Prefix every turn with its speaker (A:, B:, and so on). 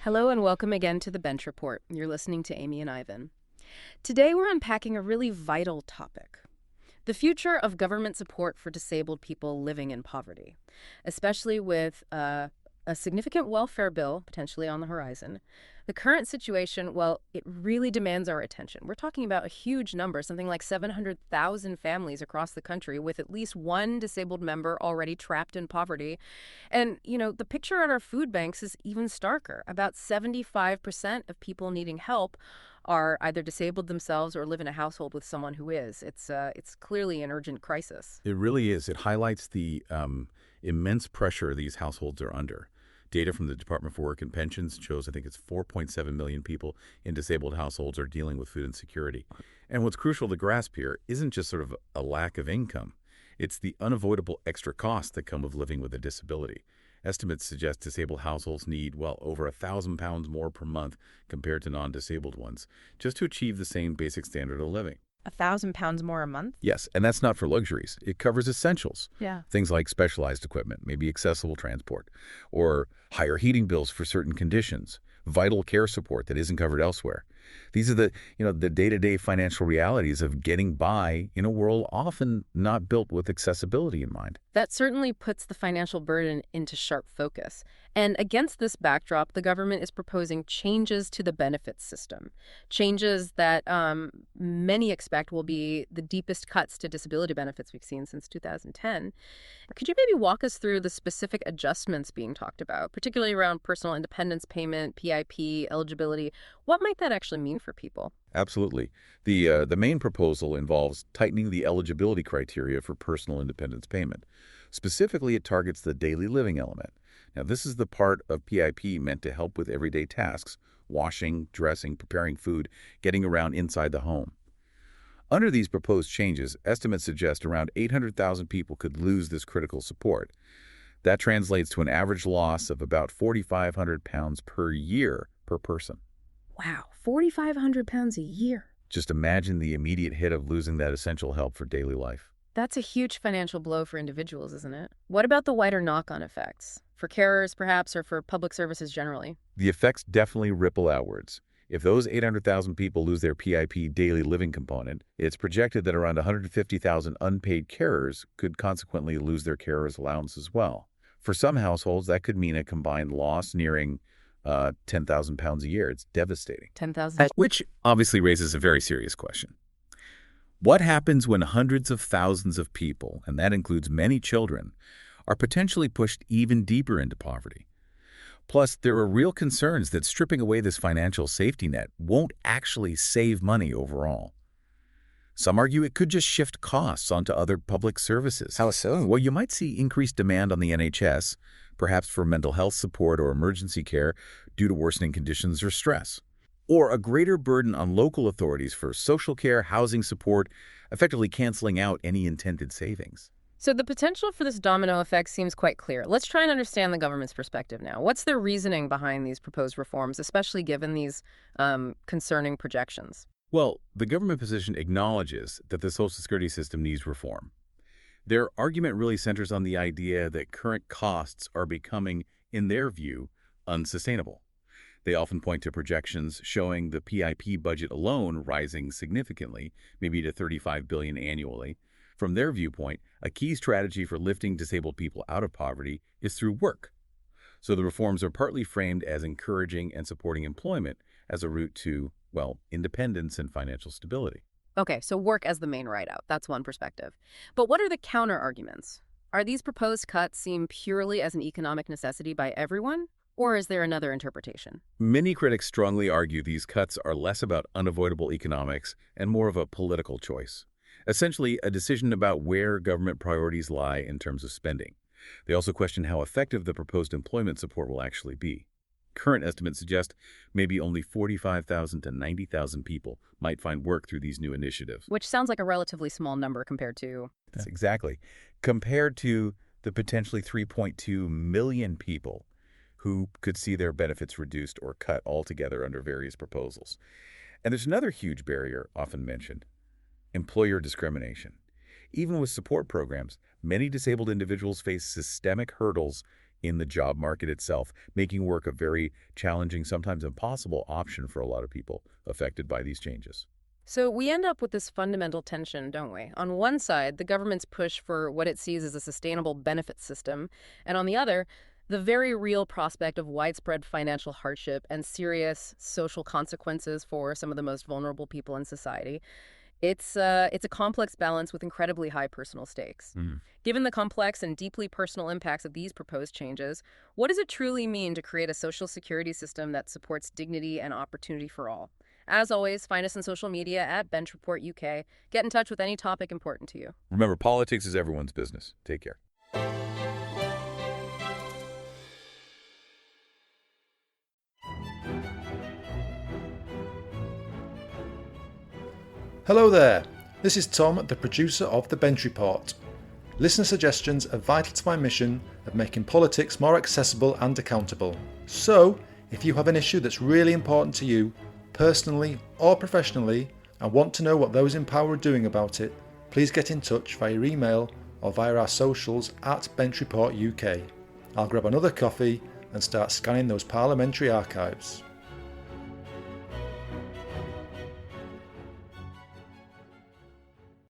A: Hello and welcome again to the Bench Report. You're listening to Amy and Ivan. Today we're unpacking a really vital topic: the future of government support for disabled people living in poverty, especially with a significant welfare bill potentially on the horizon. The current situation, well, it really demands our attention. We're talking about a huge number, something like 700,000 families across the country with at least one disabled member already trapped in poverty. And, the picture at our food banks is even starker. About 75% of people needing help are either disabled themselves or live in a household with someone who is. It's clearly an urgent crisis.
B: It really is. It highlights the immense pressure these households are under. Data from the Department for Work and Pensions shows I think it's 4.7 million people in disabled households are dealing with food insecurity. And what's crucial to grasp here isn't just sort of a lack of income. It's the unavoidable extra costs that come with living with a disability. Estimates suggest disabled households need, well, over £1,000 more per month compared to non-disabled ones, just to achieve the same basic standard of living.
C: £1,000 more a month?
B: Yes, and that's not for luxuries. It covers essentials.
C: Yeah.
B: Things like specialized equipment, maybe accessible transport, or higher heating bills for certain conditions, vital care support that isn't covered elsewhere. These are the day-to-day financial realities of getting by in a world often not built with accessibility in mind.
A: That certainly puts the financial burden into sharp focus. And against this backdrop, the government is proposing changes to the benefits system, changes that many expect will be the deepest cuts to disability benefits we've seen since 2010. Could you maybe walk us through the specific adjustments being talked about, particularly around personal independence payment, PIP, eligibility? What might that actually mean for people?
B: Absolutely. The main proposal involves tightening the eligibility criteria for personal independence payment. Specifically, it targets the daily living element. Now, this is the part of PIP meant to help with everyday tasks: washing, dressing, preparing food, getting around inside the home. Under these proposed changes, estimates suggest around 800,000 people could lose this critical support. That translates to an average loss of about £4,500 per year per person.
A: Wow, £4,500 a year.
B: Just imagine the immediate hit of losing that essential help for daily life.
A: That's a huge financial blow for individuals, isn't it? What about the wider knock-on effects? For carers, perhaps, or for public services generally?
B: The effects definitely ripple outwards. If those 800,000 people lose their PIP daily living component, it's projected that around 150,000 unpaid carers could consequently lose their carers' allowance as well. For some households, that could mean a combined loss nearing £10,000 a year. It's devastating.
A: 10,000.
B: Which obviously raises a very serious question. What happens when hundreds of thousands of people, and that includes many children, are potentially pushed even deeper into poverty? Plus, there are real concerns that stripping away this financial safety net won't actually save money overall. Some argue it could just shift costs onto other public services.
D: How so?
B: Well, you might see increased demand on the NHS, perhaps for mental health support or emergency care due to worsening conditions or stress. Or a greater burden on local authorities for social care, housing support, effectively canceling out any intended savings.
A: So the potential for this domino effect seems quite clear. Let's try and understand the government's perspective now. What's their reasoning behind these proposed reforms, especially given these concerning projections?
B: Well, the government position acknowledges that the Social Security system needs reform. Their argument really centers on the idea that current costs are becoming, in their view, unsustainable. They often point to projections showing the PIP budget alone rising significantly, maybe to $35 billion annually. From their viewpoint, a key strategy for lifting disabled people out of poverty is through work. So the reforms are partly framed as encouraging and supporting employment as a route to, well, independence and financial stability.
A: Okay, so work as the main write-out. That's one perspective. But what are the counter-arguments? Are these proposed cuts seen purely as an economic necessity by everyone? Or is there another interpretation?
B: Many critics strongly argue these cuts are less about unavoidable economics and more of a political choice. Essentially, a decision about where government priorities lie in terms of spending. They also question how effective the proposed employment support will actually be. Current estimates suggest maybe only 45,000 to 90,000 people might find work through these new initiatives.
A: Which sounds like a relatively small number compared to...
B: That's exactly. Compared to the potentially 3.2 million people who could see their benefits reduced or cut altogether under various proposals. And there's another huge barrier often mentioned: employer discrimination. Even with support programs, many disabled individuals face systemic hurdles in the job market itself, making work a very challenging, sometimes impossible option for a lot of people affected by these changes.
A: So we end up with this fundamental tension, don't we? On one side, the government's push for what it sees as a sustainable benefit system, and on the other, the very real prospect of widespread financial hardship and serious social consequences for some of the most vulnerable people in society. It's a complex balance with incredibly high personal stakes.
B: Mm.
A: Given the complex and deeply personal impacts of these proposed changes, what does it truly mean to create a social security system that supports dignity and opportunity for all? As always, find us on social media at Bench Report UK. Get in touch with any topic important to you.
B: Remember, politics is everyone's business. Take care.
D: Hello there, this is Tom, the producer of The Bench Report. Listener suggestions are vital to my mission of making politics more accessible and accountable. So, if you have an issue that's really important to you, personally or professionally, and want to know what those in power are doing about it, please get in touch via email or via our socials at Bench Report UK. I'll grab another coffee and start scanning those parliamentary archives.